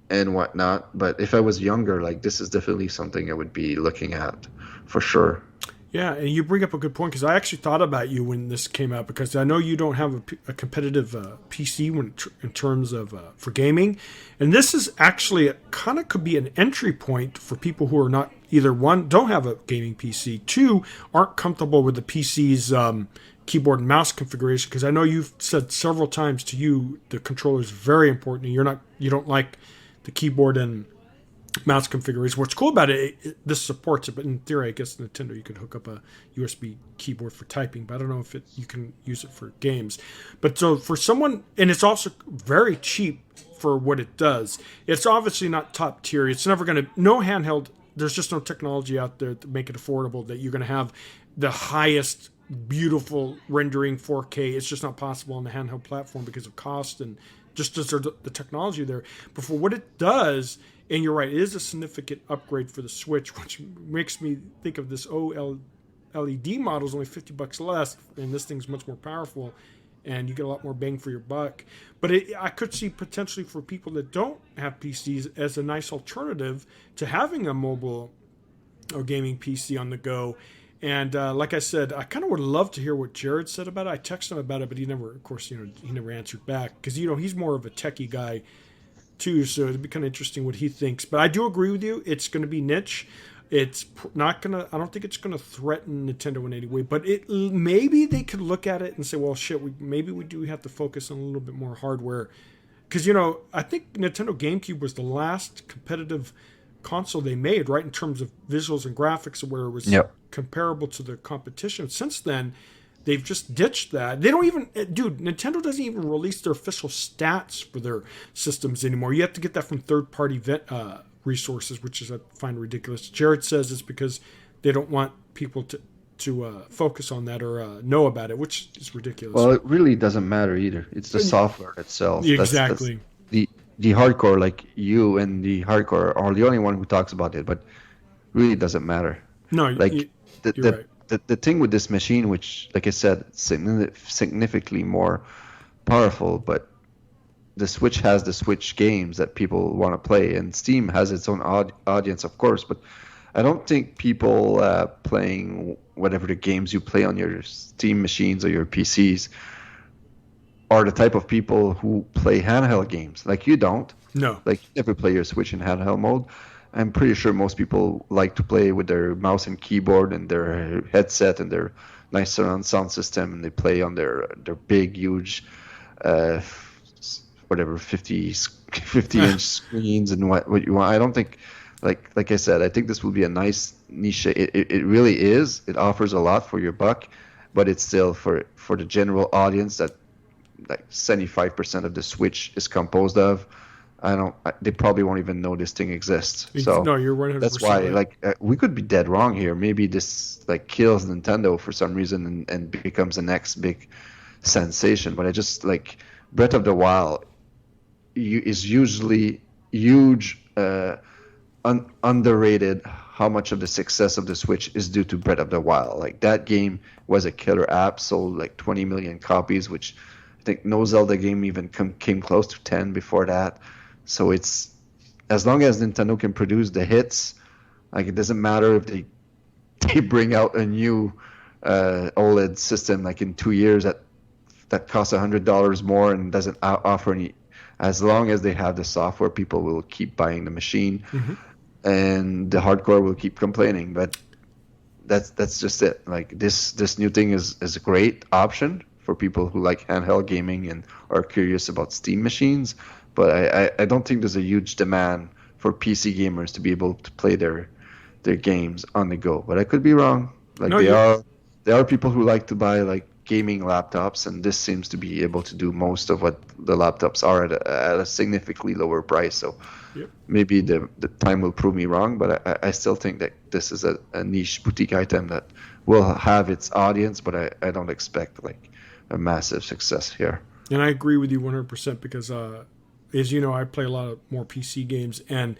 and whatnot. But if I was younger, like this is definitely something I would be looking at for sure. Yeah, and you bring up a good point, because I actually thought about you when this came out, because I know you don't have a competitive PC in terms of for gaming, and this is actually kind of could be an entry point for people who are not either one, don't have a gaming PC, two, aren't comfortable with the PC's keyboard and mouse configuration, because I know you've said several times to you the controller is very important, and you don't like the keyboard and mouse configuration. What's cool about it, this supports it, but in theory, I guess Nintendo, you could hook up a USB keyboard for typing, but I don't know if you can use it for games. But so for someone, and it's also very cheap for what it does. It's obviously not top tier. It's never going to, no handheld, there's just no technology out there to make it affordable that you're going to have the highest beautiful rendering 4K. It's just not possible on the handheld platform because of cost and just the technology there. But for what it does, and you're right, it is a significant upgrade for the Switch, which makes me think of this OLED model is only $50 less, and this thing's much more powerful, and you get a lot more bang for your buck. But I could see potentially for people that don't have PCs as a nice alternative to having a mobile or gaming PC on the go. And like I said, I kind of would love to hear what Jared said about it. I texted him about it, but he never, of course, he never answered back, because he's more of a techie guy too, so it'd be kind of interesting what he thinks. But I do agree with you. It's going to be niche. It's not going to, I don't think it's going to threaten Nintendo in any way, but maybe they could look at it and say, well, shit, maybe we do have to focus on a little bit more hardware. Because, I think Nintendo GameCube was the last competitive console they made, right, in terms of visuals and graphics, where it was comparable to the competition. Since then, they've just ditched that. They don't even, Nintendo doesn't even release their official stats for their systems anymore. You have to get that from third-party resources, which is, I find ridiculous. Jared says it's because they don't want people to focus on that or know about it, which is ridiculous. Well, it really doesn't matter either. It's the software itself. Exactly. That's the hardcore, like you and the hardcore, are the only one who talks about it, but really doesn't matter. No, like you're right. The thing with this machine, which, like I said, significantly more powerful, but the Switch has the Switch games that people want to play, and Steam has its own audience, of course. But I don't think people playing whatever the games you play on your Steam machines or your PCs are the type of people who play handheld games. Like you don't. No. Like you never play your Switch in handheld mode. I'm pretty sure most people like to play with their mouse and keyboard and their headset and their nice surround sound system, and they play on their big, huge, whatever 50 inch screens and what you want. I don't think, like I said, I think this will be a nice niche. It really is. It offers a lot for your buck, but it's still for the general audience that like 75% of the Switch is composed of. They probably won't even know this thing exists. So no, you're 100%. That's why, we could be dead wrong here. Maybe this kills Nintendo for some reason and becomes the next big sensation. But I just Breath of the Wild is usually huge, underrated. How much of the success of the Switch is due to Breath of the Wild? That game was a killer app, sold 20 million copies, which I think no Zelda game even came close to 10 before that. So it's, as long as Nintendo can produce the hits, it doesn't matter if they bring out a new OLED system in 2 years that costs $100 more and doesn't offer any. As long as they have the software, people will keep buying the machine, and the hardcore will keep complaining. But that's just it. This new thing is a great option for people who like handheld gaming and are curious about Steam machines. But I don't think there's a huge demand for PC gamers to be able to play their games on the go. But I could be wrong. There are people who like to buy gaming laptops, and this seems to be able to do most of what the laptops are at a significantly lower price. So maybe the time will prove me wrong, but I still think that this is a niche boutique item that will have its audience, but I don't expect a massive success here. And I agree with you 100% because as you know, I play a lot of more PC games, and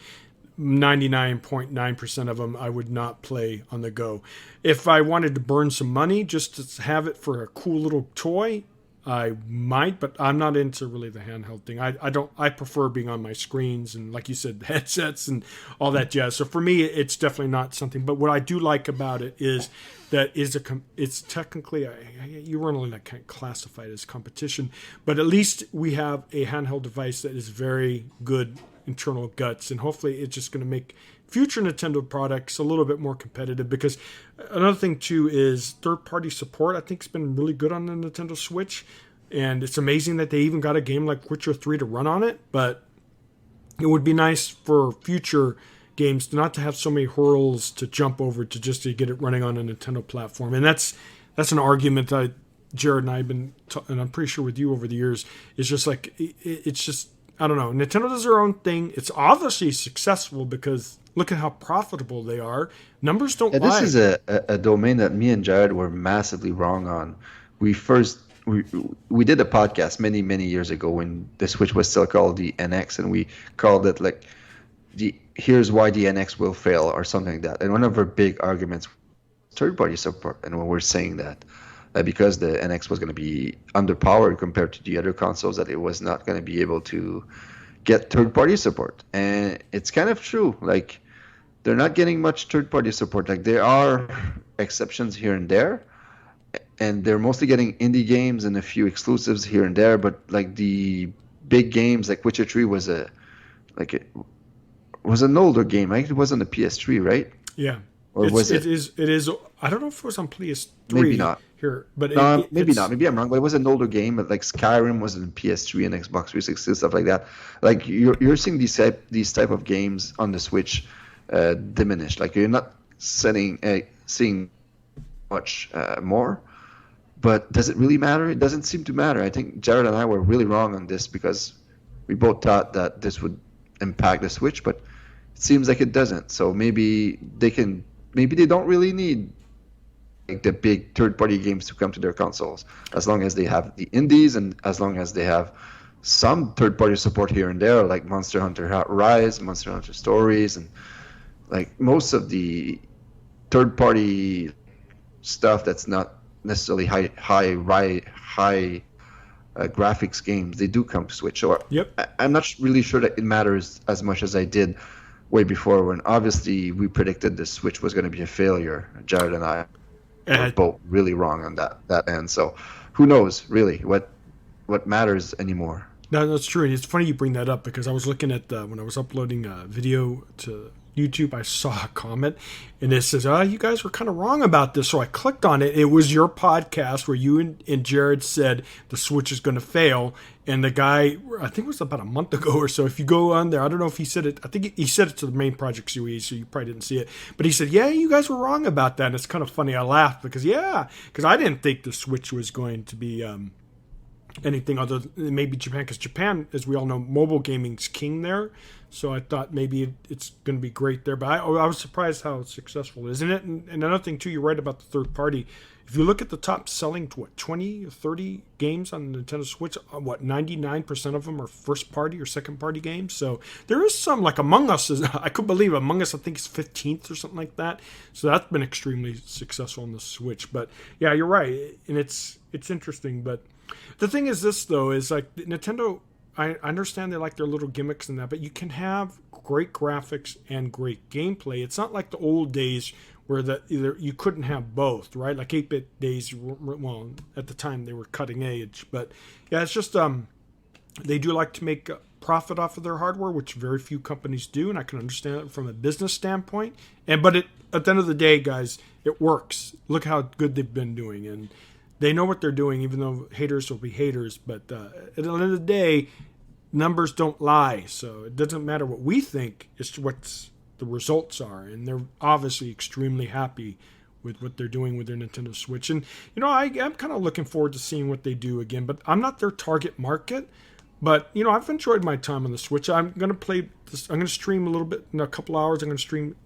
99.9% of them I would not play on the go. If I wanted to burn some money just to have it for a cool little toy, I might, but I'm not into really the handheld thing. I prefer being on my screens and, like you said, headsets and all that jazz. So for me, it's definitely not something. But what I do like about it is that it's technically, you weren't really classified as competition, but at least we have a handheld device that is very good internal guts, and hopefully it's just going to make future Nintendo products a little bit more competitive. Because another thing too is third-party support. I think it's been really good on the Nintendo Switch, and it's amazing that they even got a game like Witcher 3 to run on it. But it would be nice for future games not to have so many hurdles to jump over to get it running on a Nintendo platform. And that's an argument that Jared and I have been, and I'm pretty sure with you over the years, is just it's just, I don't know. Nintendo does their own thing. It's obviously successful because look at how profitable they are. Numbers don't lie. This is a domain that me and Jared were massively wrong on. We did a podcast many years ago when the Switch was still called the NX, and we called it here's why the NX will fail or something like that. And one of our big arguments, third-party support, and when we're saying that because the NX was going to be underpowered compared to the other consoles, that it was not going to be able to get third-party support. And it's kind of true. They're not getting much third-party support. There are exceptions here and there, and they're mostly getting indie games and a few exclusives here and there. But the big games like Witcher 3 was an older game. It wasn't a PS3, right? Yeah. Or was it? It is. I don't know if it was on PS3. Maybe not. Here, but maybe not. Maybe I'm wrong. But it was an older game. But Skyrim was in PS3 and Xbox 360 stuff like that. You're seeing these type of games on the Switch diminish. You're not seeing much more. But does it really matter? It doesn't seem to matter. I think Jared and I were really wrong on this because we both thought that this would impact the Switch, but it seems like it doesn't. So maybe they don't really need the big third-party games to come to their consoles, as long as they have the indies and as long as they have some third-party support here and there, like Monster Hunter Rise, Monster Hunter Stories, and most of the third-party stuff that's not necessarily high graphics games, they do come to Switch. So Yep. I'm not really sure that it matters as much as I did way before, when obviously we predicted the Switch was going to be a failure. Jared and I were both really wrong on that end. So who knows really what matters anymore. No, that's true. And it's funny you bring that up, because I was looking at when I was uploading a video to YouTube, I saw a comment and it says, "Oh, you guys were kind of wrong about this." So I clicked on it. It was your podcast where you and Jared said the Switch is going to fail. And the guy, I think it was about a month ago or so, if you go on there, I don't know if he said it. I think he said it to the main Project COE, so you probably didn't see it. But he said, "Yeah, you guys were wrong about that." And it's kind of funny. I laughed because I didn't think the Switch was going to be anything other than maybe Japan, because Japan, as we all know, mobile gaming's king there. So I thought maybe it's going to be great there. But I was surprised how successful it is. Isn't it? And another thing, too, you're right about the third party. If you look at the top selling, 20 or 30 games on the Nintendo Switch, 99% of them are first party or second party games. So there is some, like Among Us, I could believe Among Us, I think, is 15th or something like that. So that's been extremely successful on the Switch. But yeah, you're right. And it's interesting. But the thing is this, though, is like Nintendo, I understand they like their little gimmicks and that, but you can have great graphics and great gameplay. It's not like the old days where either you couldn't have both, right? Like 8-bit days, well, at the time they were cutting edge. But yeah, it's just they do like to make a profit off of their hardware, which very few companies do, and I can understand it from a business standpoint. But at the end of the day, guys, it works. Look how good they've been doing, and they know what they're doing, even though haters will be haters. But at the end of the day, numbers don't lie. So it doesn't matter what we think. It's what the results are. And they're obviously extremely happy with what they're doing with their Nintendo Switch. And, I'm kind of looking forward to seeing what they do again. But I'm not their target market. But, I've enjoyed my time on the Switch. I'm going to play this. I'm going to stream a little bit in a couple hours. I'm going to stream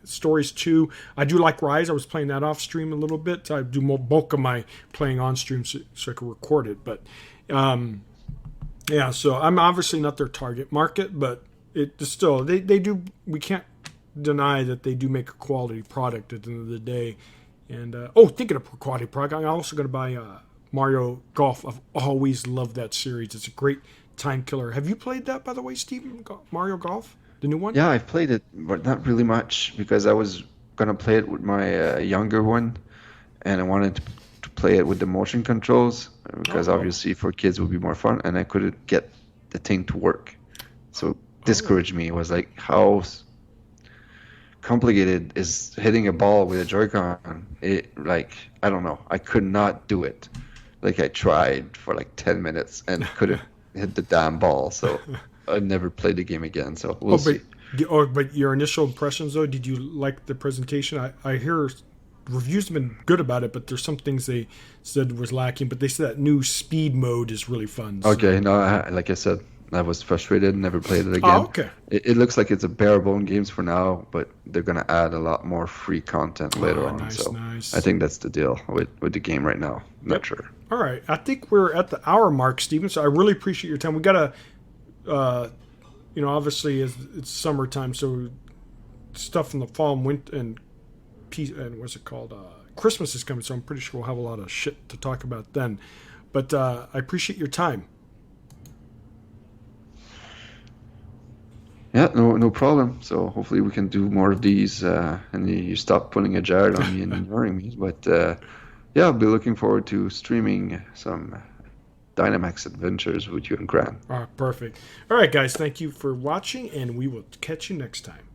Stories 2. I do like Rise. I was playing that off stream a little bit. I do bulk of my playing on stream so I can record it. But yeah, so I'm obviously not their target market, but it still they do. We can't deny that they do make a quality product at the end of the day. And thinking of quality product, I'm also going to buy Mario Golf. I've always loved that series. It's a great time killer. Have you played that, by the way, Steven? Mario Golf? The new one? Yeah, I've played it, but not really much, because I was gonna play it with my younger one, and I wanted to play it with the motion controls, because obviously for kids it would be more fun, and I couldn't get the thing to work. So it discouraged me. It was like, how complicated is hitting a ball with a Joy-Con? I don't know. I could not do it. Like, I tried for like 10 minutes and couldn't hit the damn ball. So I never played the game again, so we'll see. But your initial impressions, though, did you like the presentation? I hear reviews have been good about it, but there's some things they said was lacking. But they said that new speed mode is really fun. So. Okay, no, like I said, I was frustrated, never played it again. Oh, okay. It looks like it's a bare bone games for now, but they're going to add a lot more free content later on. Nice, so nice. I think that's the deal with the game right now. Not sure. All right. I think we're at the hour mark, Steven, so I really appreciate your time. We got to... obviously it's summertime, so stuff in the fall and winter and what's it called? Christmas is coming, so I'm pretty sure we'll have a lot of shit to talk about then. But I appreciate your time. Yeah, no problem. So hopefully we can do more of these, and you stop pulling a Jared on me and ignoring me. But yeah, I'll be looking forward to streaming some Dynamax adventures with you and Grant. All right, perfect. All right, guys, thank you for watching, and we will catch you next time.